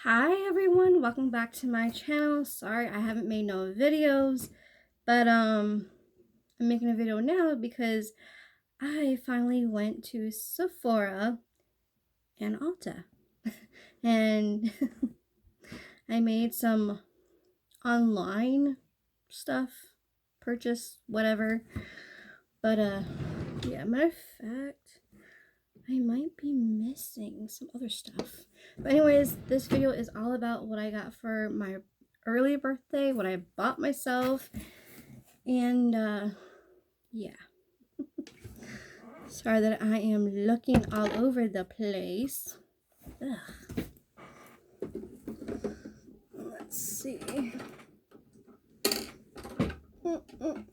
Hi everyone, welcome back to my channel. Sorry I haven't made no videos, but I'm making a video now because I finally went to Sephora and Ulta and I made some online stuff, purchase, whatever. But yeah, matter of fact, I might be missing some other stuff. But anyways, this video is all about what I got for my early birthday, what I bought myself, and yeah. Sorry that I am looking all over the place. Ugh. Let's see. Damn.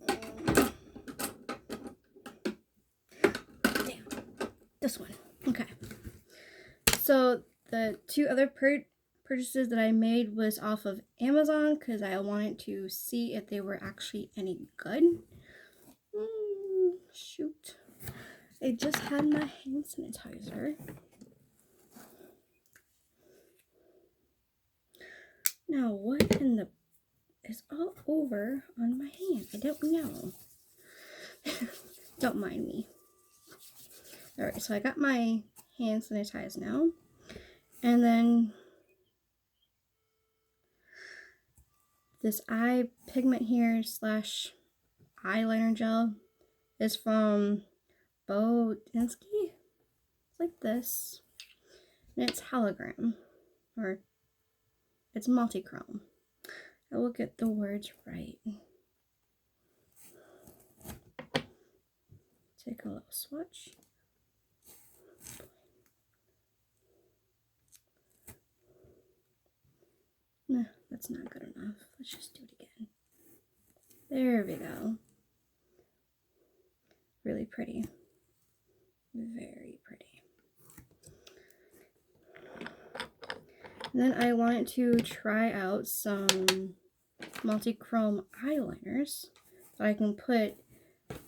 This one. Okay. So the two other purchases that I made was off of Amazon because I wanted to see if they were actually any good. Shoot. I just had my hand sanitizer. Now what in the is all over on my hand? I don't know. Don't mind me. Alright, so I got my hand sanitized now. And then this eye pigment here slash eyeliner gel is from Bodinsky. It's like this. And it's hologram. Or it's multi-chrome. I will get the words right. Take a little swatch. Nah, that's not good enough. Let's just do it again. There we go. Really pretty. Very pretty. And then I wanted to try out some multi-chrome eyeliners that I can put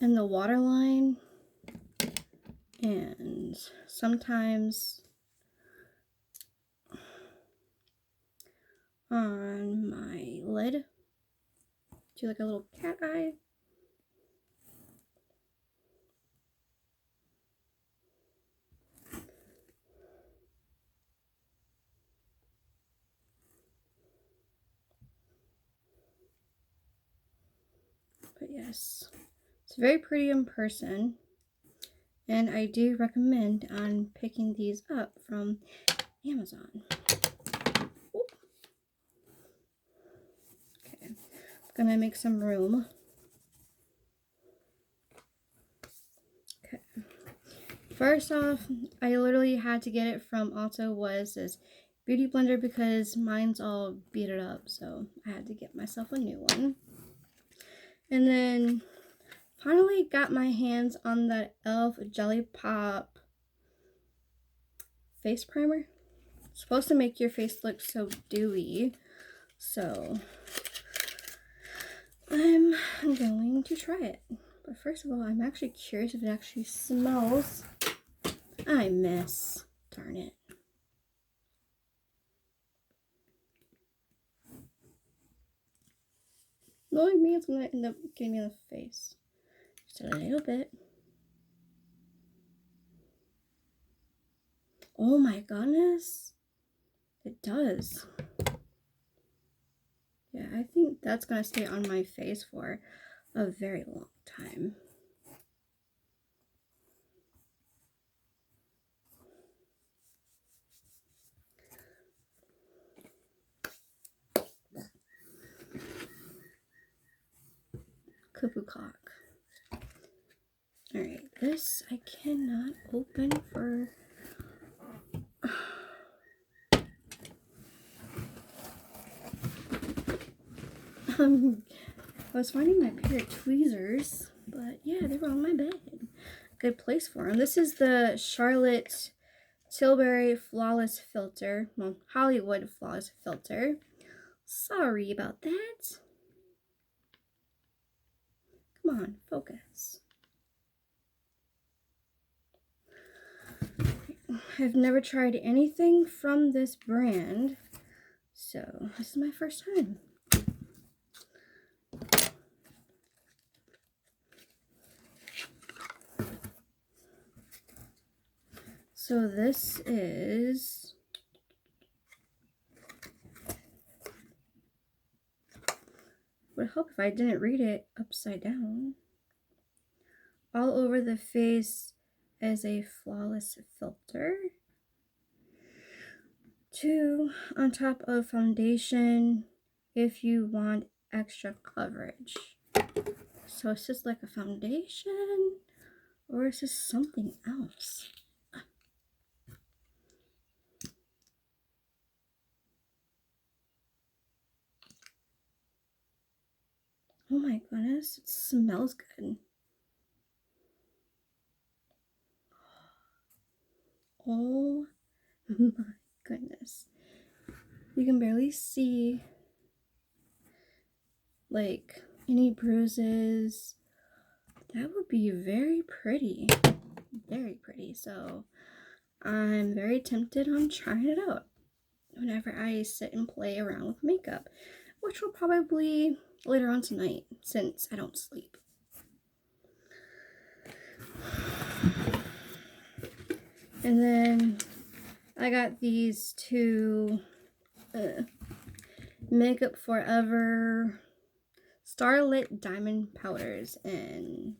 in the waterline and sometimes on my lid. Do like a little cat eye. But yes, it's very pretty in person, and I do recommend on picking these up from Amazon. Oop. Okay, I'm gonna make some room. Okay, first off, I literally had to get it from Ulta was this beauty blender because mine's all beat up, so I had to get myself a new one. And then finally got my hands on that e.l.f. Jelly Pop face primer. It's supposed to make your face look so dewy. So I'm going to try it. But first of all, I'm actually curious if it actually smells. I miss. Darn it. Knowing me, it's going to end up getting me in the face. Just a little bit. Oh my goodness. It does. Yeah, I think that's going to stay on my face for a very long time. Cuckoo clock. Alright, this I cannot open for... I was finding my pair of tweezers, but yeah, they were on my bed. Good place for them. This is the Charlotte Tilbury Flawless Filter. Well, Hollywood Flawless Filter. Sorry about that. Come on, focus. I've never tried anything from this brand, So this is my first time. So this is would help if I didn't read it upside down. All over the face as a flawless filter. 2 on top of foundation if you want extra coverage. So is this like a foundation or is this something else? Oh my goodness, it smells good. Oh my goodness. You can barely see like any bruises. That would be very pretty. Very pretty. So I'm very tempted on trying it out whenever I sit and play around with makeup, which will probably later on tonight since I don't sleep. And then I got these 2 Makeup Forever Starlit Diamond Powders and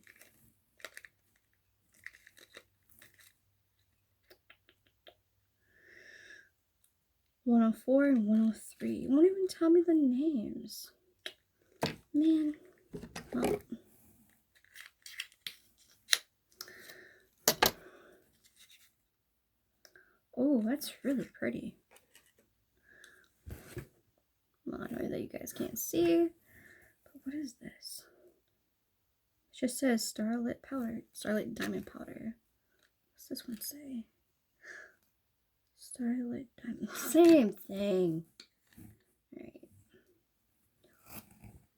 $104 and $103. You won't even tell me the names. Man. Well. Oh, that's really pretty. Well, I know that you guys can't see, but what is this? It just says Starlit Powder, Starlit Diamond Powder. What's this one say? Starlit Diamond. Same thing. Alright.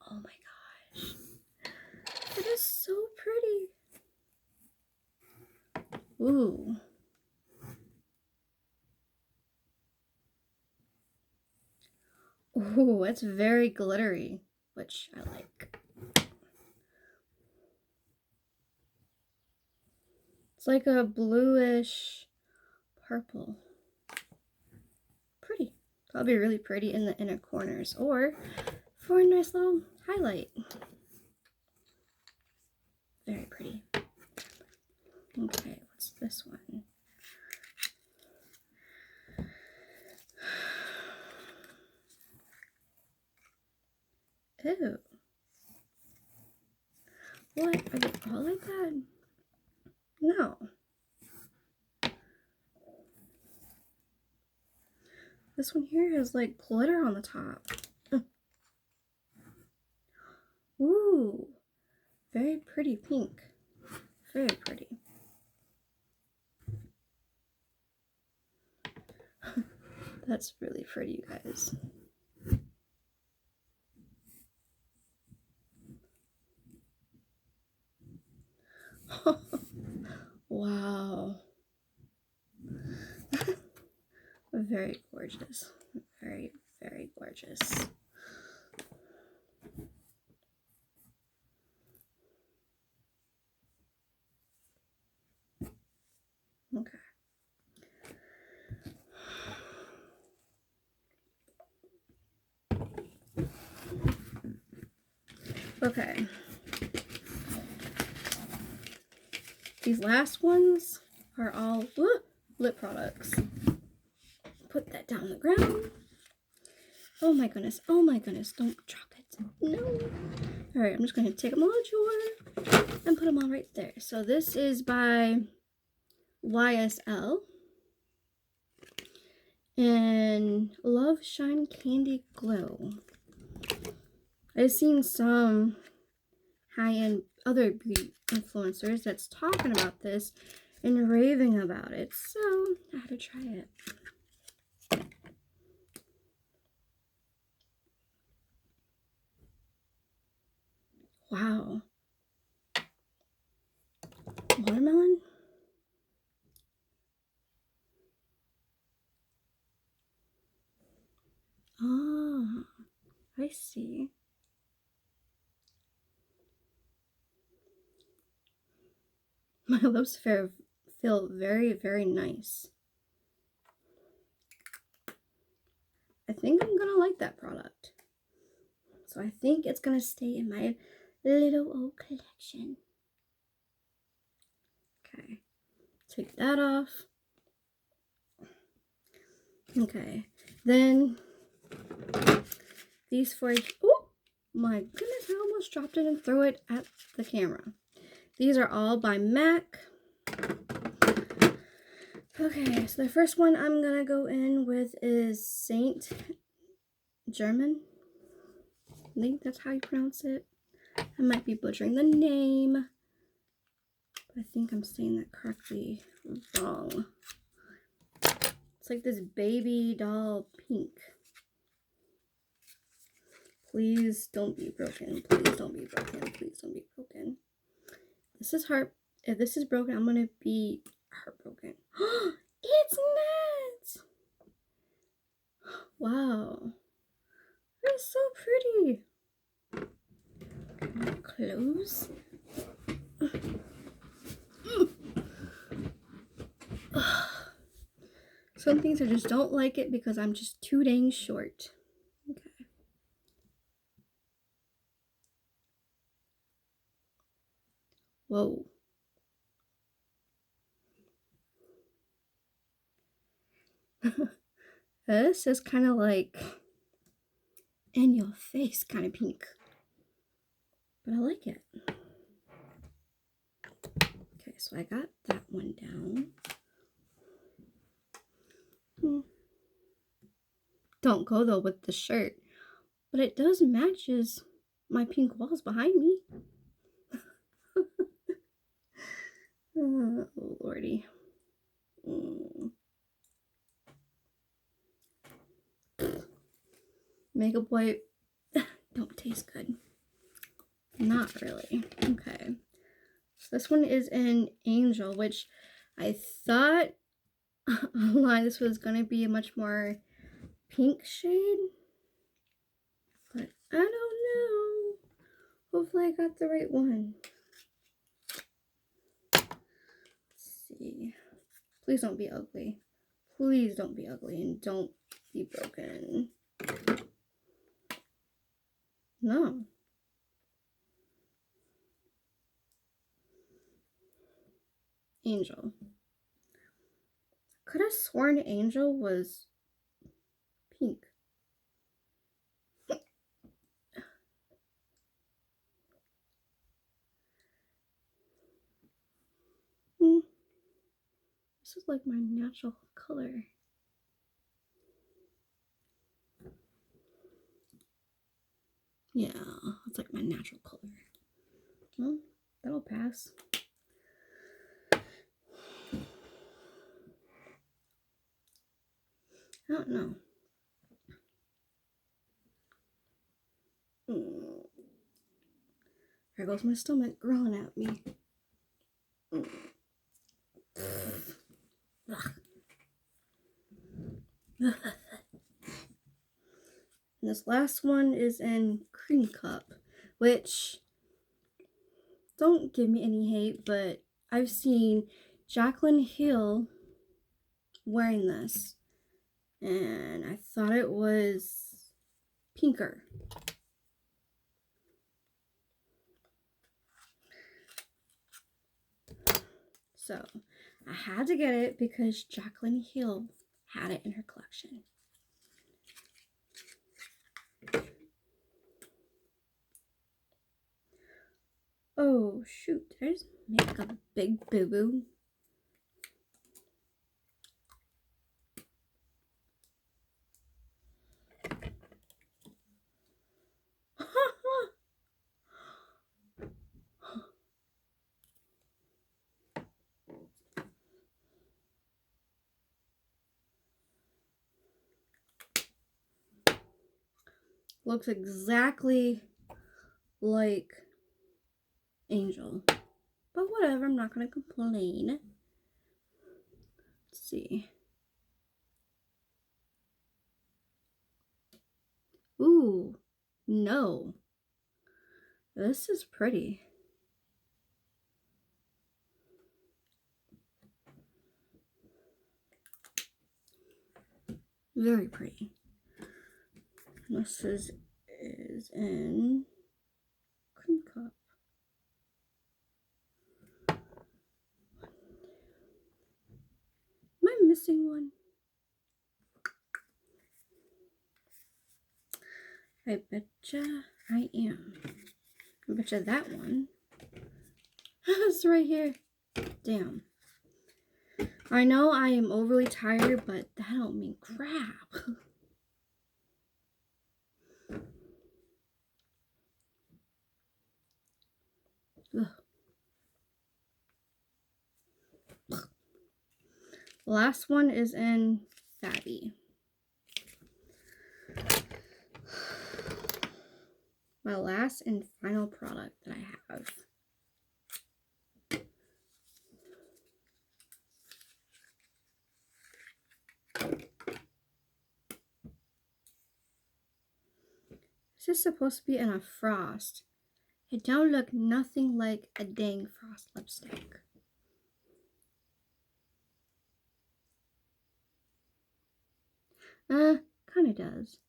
Oh my gosh. That is so pretty. Ooh. Ooh, it's very glittery, which I like. It's like a bluish purple. Pretty. Probably really pretty in the inner corners or for a nice little highlight. Very pretty. Okay, what's this one? Ew. What? Are they all like that? No. This one here has like glitter on the top. Ooh. Very pretty pink. Very pretty. That's really pretty, you guys. Wow. Very gorgeous. Very, very gorgeous. Okay. Okay. These last ones are all lip products. Put that down on the ground. Oh my goodness. Oh my goodness. Don't drop it. No. Alright, I'm just going to take them all to drawer and put them all right there. So this is by YSL. And Love Shine Candy Glow. I've seen some high-end other beauty influencers that's talking about this and raving about it, so I had to try it. Wow. Watermelon? I see. My lips feel very, very nice. I think I'm gonna like that product. So I think it's gonna stay in my little old collection. Okay, take that off. Okay, then these four. Oh my goodness, I almost dropped it and threw it at the camera. These are all by MAC. Okay, so the first one I'm gonna go in with is Saint Germain. I think that's how you pronounce it. I might be butchering the name, but I think I'm saying that correctly wrong. It's like this baby doll pink. Please don't be broken. Please don't be broken. Please don't be broken. This is heart. If this is broken, I'm gonna be heartbroken. It's not. Wow. It's so pretty. Close. Some things I just don't like it because I'm just too dang short. Okay. Whoa. This is kind of like in your face kind of pink. But I like it. Okay, so I got that one down. Don't go though with the shirt. But it does matches my pink walls behind me. Oh, lordy. Makeup wipe don't taste good. Not really. Okay. So this one is in Angel, which I thought online this was going to be a much more pink shade. But I don't know. Hopefully I got the right one. Let's see. Please don't be ugly. Please don't be ugly and don't be broken. No. Angel. Could have sworn Angel was pink. This is like my natural color. Yeah, it's like my natural color. Well, that'll pass. I don't know. There goes my stomach growling at me. And this last one is in Cream Cup, which, don't give me any hate, but I've seen Jaclyn Hill wearing this, and I thought it was pinker. So I had to get it because Jaclyn Hill had it in her collection. Oh shoot, did I just make a big boo-boo? Looks exactly like Angel. But whatever, I'm not gonna complain. Let's see. Ooh, No. This is pretty. Very pretty. This is in cream cup. Am I missing one? I betcha I am. I betcha that one. It's right here. Damn. I know I am overly tired, but that don't mean crap. Ugh. Last one is in Fabby. My last and final product that I have. This is supposed to be in a frost. It don't look nothing like a dang frost lipstick. Kinda does.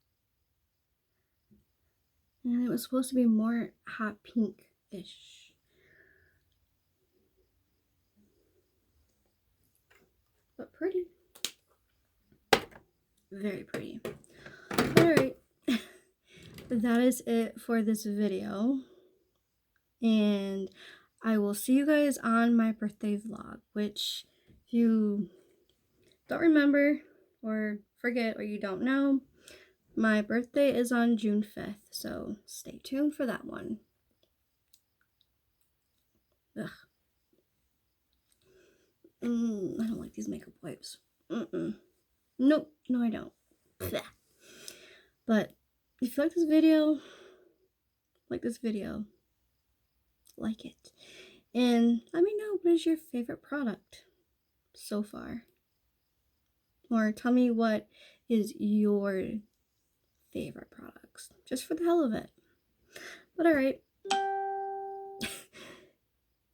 And it was supposed to be more hot pink-ish. But pretty. Very pretty. Alright. That is it for this video. And I will see you guys on my birthday vlog, which if you don't remember or forget or you don't know, my birthday is on June 5th, so stay tuned for that one. Ugh. I don't like these makeup wipes. Nope, no I don't. Blech. But if you like this video, like it. And let me know what is your favorite product so far. Or tell me what is your favorite products, just for the hell of it. But alright.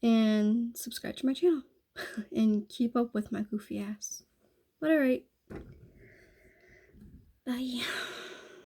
And subscribe to my channel. And keep up with my goofy ass. But alright. Bye.